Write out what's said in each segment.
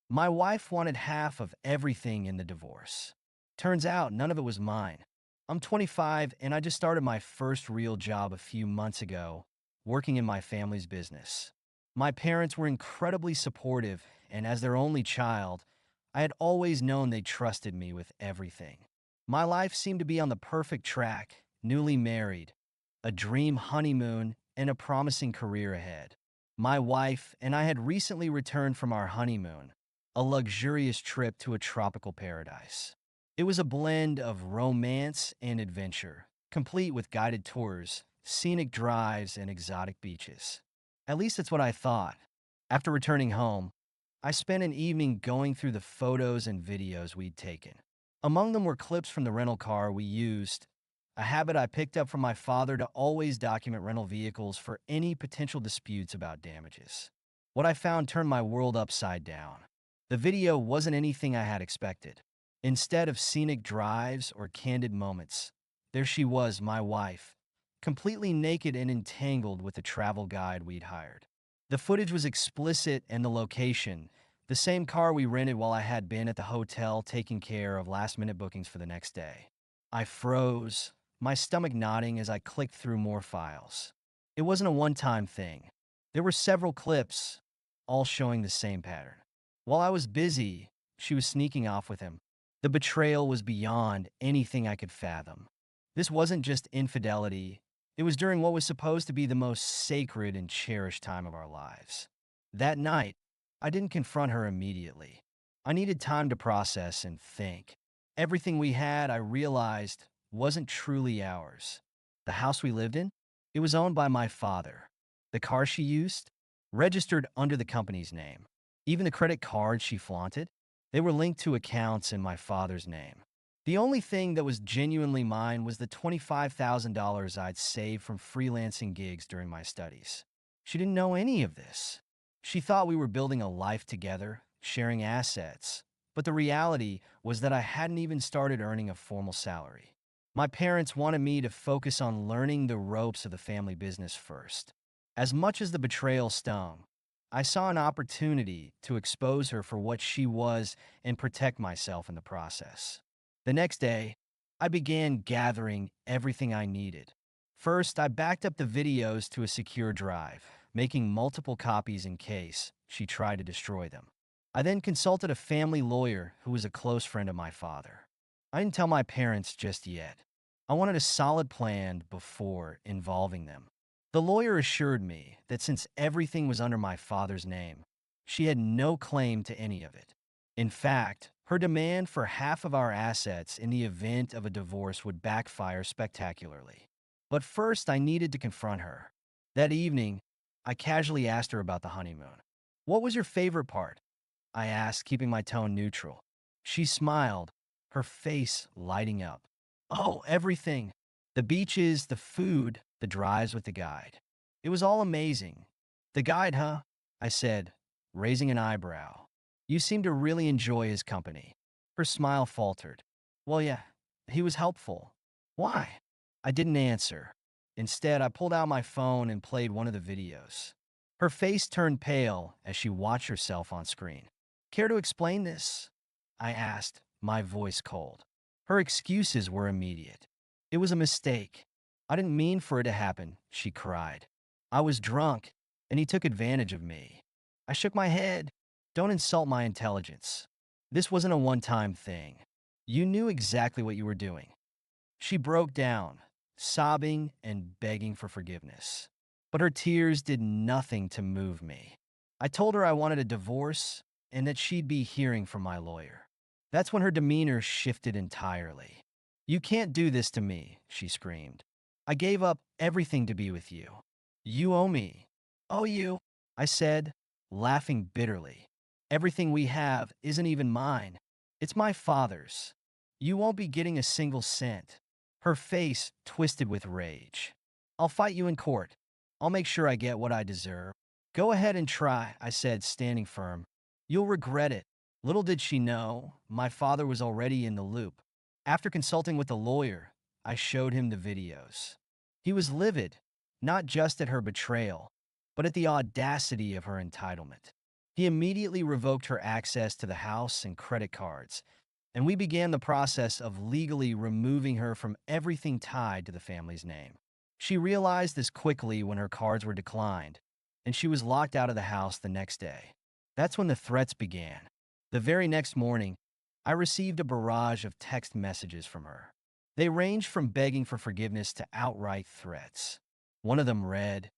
My wife wanted half of everything in the divorce. Turns out none of it was mine. I'm 25 and I just started my first real job a few months ago, working in my family's business. My parents were incredibly supportive, and as their only child, I had always known they trusted me with everything. My life seemed to be on the perfect track, newly married, a dream honeymoon, and a promising career ahead. My wife and I had recently returned from our honeymoon, a luxurious trip to a tropical paradise. It was a blend of romance and adventure, complete with guided tours, scenic drives, and exotic beaches. At least that's what I thought. After returning home, I spent an evening going through the photos and videos we'd taken. Among them were clips from the rental car we used, a habit I picked up from my father to always document rental vehicles for any potential disputes about damages. What I found turned my world upside down. The video wasn't anything I had expected. Instead of scenic drives or candid moments, there she was, my wife, completely naked and entangled with the travel guide we'd hired. The footage was explicit and the location, the same car we rented while I had been at the hotel taking care of last-minute bookings for the next day. I froze, my stomach nodding as I clicked through more files. It wasn't a one-time thing. There were several clips, all showing the same pattern. While I was busy, she was sneaking off with him. The betrayal was beyond anything I could fathom. This wasn't just infidelity, it was during what was supposed to be the most sacred and cherished time of our lives. That night, I didn't confront her immediately. I needed time to process and think. Everything we had, I realized, wasn't truly ours. The house we lived in? It was owned by my father. The car she used? Registered under the company's name. Even the credit cards she flaunted? They were linked to accounts in my father's name. The only thing that was genuinely mine was the $25,000 I'd saved from freelancing gigs during my studies. She didn't know any of this. She thought we were building a life together, sharing assets. But the reality was that I hadn't even started earning a formal salary. My parents wanted me to focus on learning the ropes of the family business first. As much as the betrayal stung, I saw an opportunity to expose her for what she was and protect myself in the process. The next day, I began gathering everything I needed. First, I backed up the videos to a secure drive, making multiple copies in case she tried to destroy them. I then consulted a family lawyer who was a close friend of my father. I didn't tell my parents just yet. I wanted a solid plan before involving them. The lawyer assured me that since everything was under my father's name, she had no claim to any of it. In fact, her demand for half of our assets in the event of a divorce would backfire spectacularly. But first, I needed to confront her. That evening, I casually asked her about the honeymoon. "What was your favorite part?" I asked, keeping my tone neutral. She smiled, her face lighting up. "Oh, everything. The beaches, the food, the drives with the guide. It was all amazing." "The guide, huh?" I said, raising an eyebrow. "You seem to really enjoy his company." Her smile faltered. "Well, yeah, he was helpful." "Why?" I didn't answer. Instead, I pulled out my phone and played one of the videos. Her face turned pale as she watched herself on screen. "Care to explain this?" I asked, my voice cold. Her excuses were immediate. "It was a mistake. I didn't mean for it to happen," she cried. "I was drunk, and he took advantage of me." I shook my head. "Don't insult my intelligence. This wasn't a one-time thing. You knew exactly what you were doing." She broke down, sobbing and begging for forgiveness. But her tears did nothing to move me. I told her I wanted a divorce and that she'd be hearing from my lawyer. That's when her demeanor shifted entirely. "You can't do this to me," she screamed. "I gave up everything to be with you. You owe me." "Owe you?" I said, laughing bitterly. "Everything we have isn't even mine. It's my father's. You won't be getting a single cent." Her face twisted with rage. "I'll fight you in court. I'll make sure I get what I deserve." "Go ahead and try," I said, standing firm. "You'll regret it." Little did she know, my father was already in the loop. After consulting with the lawyer, I showed him the videos. He was livid, not just at her betrayal, but at the audacity of her entitlement. He immediately revoked her access to the house and credit cards, and we began the process of legally removing her from everything tied to the family's name. She realized this quickly when her cards were declined, and she was locked out of the house the next day. That's when the threats began. The very next morning, I received a barrage of text messages from her. They ranged from begging for forgiveness to outright threats. One of them read,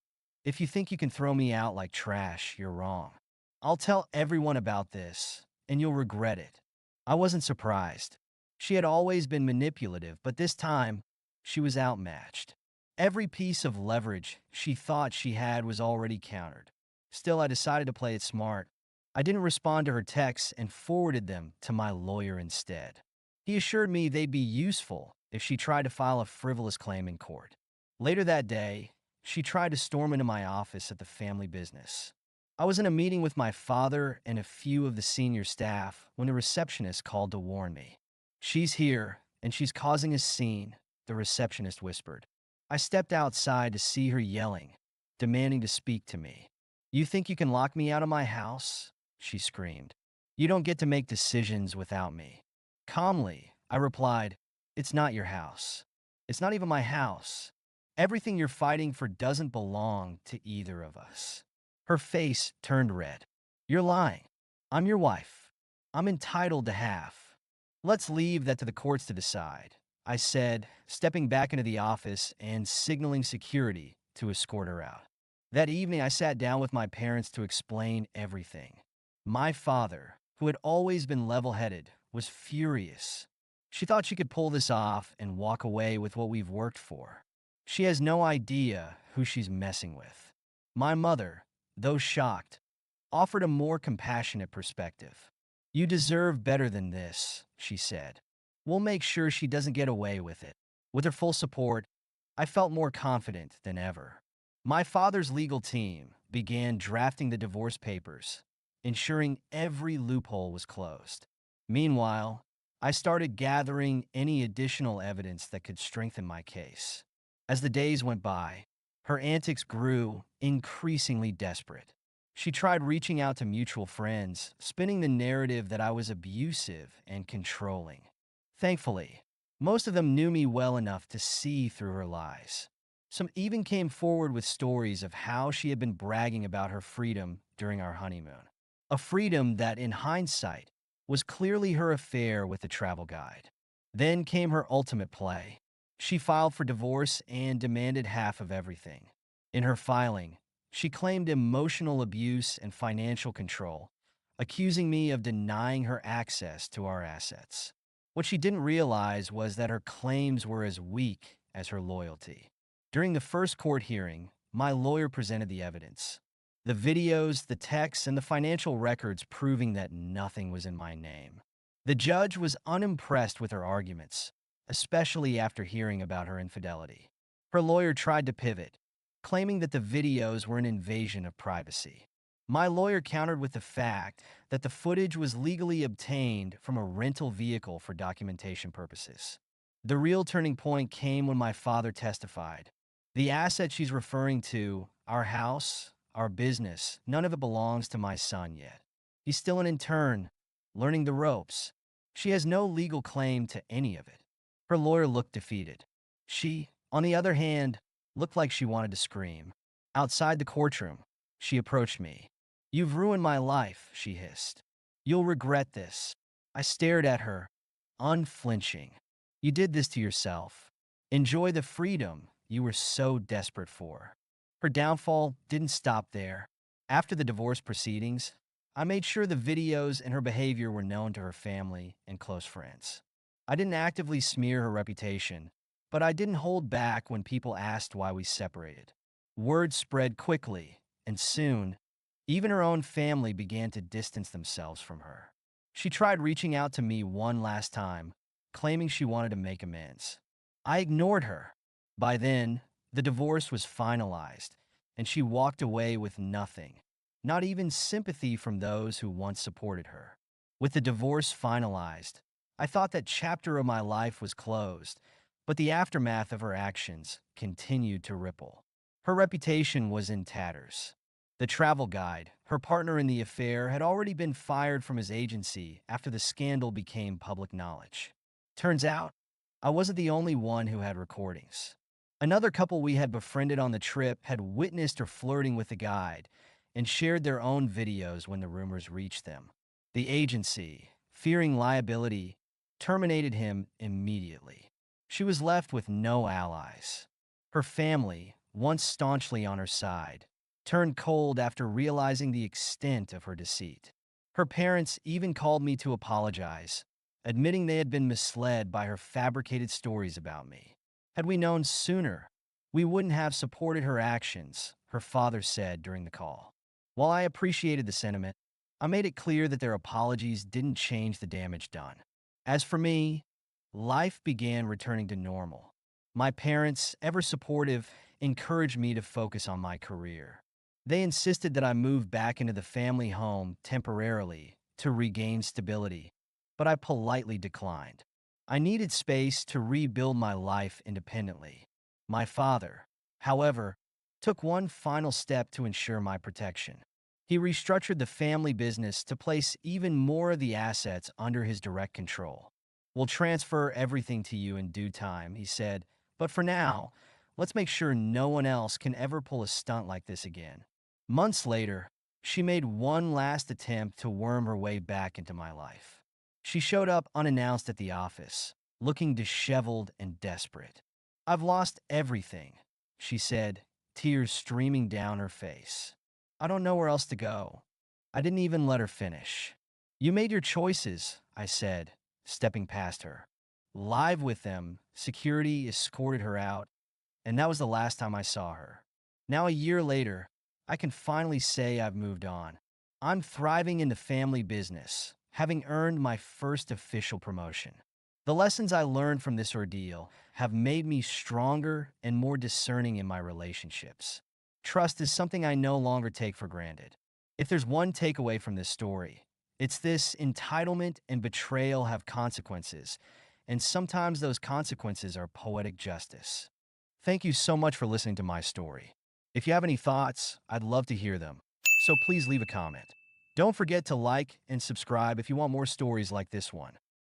"If you think you can throw me out like trash, you're wrong. I'll tell everyone about this, and you'll regret it." I wasn't surprised. She had always been manipulative, but this time, she was outmatched. Every piece of leverage she thought she had was already countered. Still, I decided to play it smart. I didn't respond to her texts and forwarded them to my lawyer instead. He assured me they'd be useful if she tried to file a frivolous claim in court. Later that day, she tried to storm into my office at the family business. I was in a meeting with my father and a few of the senior staff when the receptionist called to warn me. "She's here, and she's causing a scene," the receptionist whispered. I stepped outside to see her yelling, demanding to speak to me. "You think you can lock me out of my house?" she screamed. "You don't get to make decisions without me." Calmly, I replied, "It's not your house. It's not even my house. Everything you're fighting for doesn't belong to either of us." Her face turned red. "You're lying. I'm your wife. I'm entitled to half. Let's leave that to the courts to decide," I said, stepping back into the office and signaling security to escort her out. That evening, I sat down with my parents to explain everything. My father, who had always been level-headed, was furious. She thought she could pull this off and walk away with what we've worked for. She has no idea who she's messing with. My mother, though shocked, offered a more compassionate perspective. "You deserve better than this," she said. "We'll make sure she doesn't get away with it." With her full support, I felt more confident than ever. My father's legal team began drafting the divorce papers, ensuring every loophole was closed. Meanwhile, I started gathering any additional evidence that could strengthen my case. As the days went by, her antics grew increasingly desperate. She tried reaching out to mutual friends, spinning the narrative that I was abusive and controlling. Thankfully, most of them knew me well enough to see through her lies. Some even came forward with stories of how she had been bragging about her freedom during our honeymoon. A freedom that, in hindsight, was clearly her affair with the travel guide. Then came her ultimate play. She filed for divorce and demanded half of everything. In her filing, she claimed emotional abuse and financial control, accusing me of denying her access to our assets. What she didn't realize was that her claims were as weak as her loyalty. During the first court hearing, my lawyer presented the evidence. The videos, the texts, and the financial records proving that nothing was in my name. The judge was unimpressed with her arguments, especially after hearing about her infidelity. Her lawyer tried to pivot, claiming that the videos were an invasion of privacy. My lawyer countered with the fact that the footage was legally obtained from a rental vehicle for documentation purposes. The real turning point came when my father testified. "The asset she's referring to, our house, our business, none of it belongs to my son yet. He's still an intern, learning the ropes. She has no legal claim to any of it." Her lawyer looked defeated. She, on the other hand, looked like she wanted to scream. Outside the courtroom, she approached me. "You've ruined my life," she hissed. "You'll regret this." I stared at her, unflinching. "You did this to yourself. Enjoy the freedom you were so desperate for." Her downfall didn't stop there. After the divorce proceedings, I made sure the videos and her behavior were known to her family and close friends. I didn't actively smear her reputation, but I didn't hold back when people asked why we separated. Word spread quickly, and soon, even her own family began to distance themselves from her. She tried reaching out to me one last time, claiming she wanted to make amends. I ignored her. By then, the divorce was finalized, and she walked away with nothing, not even sympathy from those who once supported her. With the divorce finalized, I thought that chapter of my life was closed, but the aftermath of her actions continued to ripple. Her reputation was in tatters. The travel guide, Her partner in the affair had already been fired from his agency after the scandal became public knowledge. Turns out, I wasn't the only one who had recordings. Another couple we had befriended on the trip had witnessed her flirting with the guide and shared their own videos when the rumors reached them. The agency, fearing liability, terminated him immediately. She was left with no allies. Her family, once staunchly on her side, turned cold after realizing the extent of her deceit. Her parents even called me to apologize, admitting they had been misled by her fabricated stories about me. Had we known sooner, we wouldn't have supported her actions, her father said during the call. While I appreciated the sentiment, I made it clear that their apologies didn't change the damage done. As for me, life began returning to normal. My parents, ever supportive, encouraged me to focus on my career. They insisted that I move back into the family home temporarily to regain stability, but I politely declined. I needed space to rebuild my life independently. My father, however, took one final step to ensure my protection. He restructured the family business to place even more of the assets under his direct control. "We'll transfer everything to you in due time," he said, "but for now, let's make sure no one else can ever pull a stunt like this again." Months later, she made one last attempt to worm her way back into my life. She showed up unannounced at the office, looking disheveled and desperate. "I've lost everything," she said, tears streaming down her face. "I don't know where else to go." I didn't even let her finish. "You made your choices," I said, stepping past her. Live with them, security escorted her out, and that was the last time I saw her. Now, a year later, I can finally say I've moved on. I'm thriving in the family business, having earned my first official promotion. The lessons I learned from this ordeal have made me stronger and more discerning in my relationships. Trust is something I no longer take for granted. If there's one takeaway from this story, it's this: entitlement and betrayal have consequences, and sometimes those consequences are poetic justice. Thank you so much for listening to my story. If you have any thoughts, I'd love to hear them, so please leave a comment. Don't forget to like and subscribe if you want more stories like this one.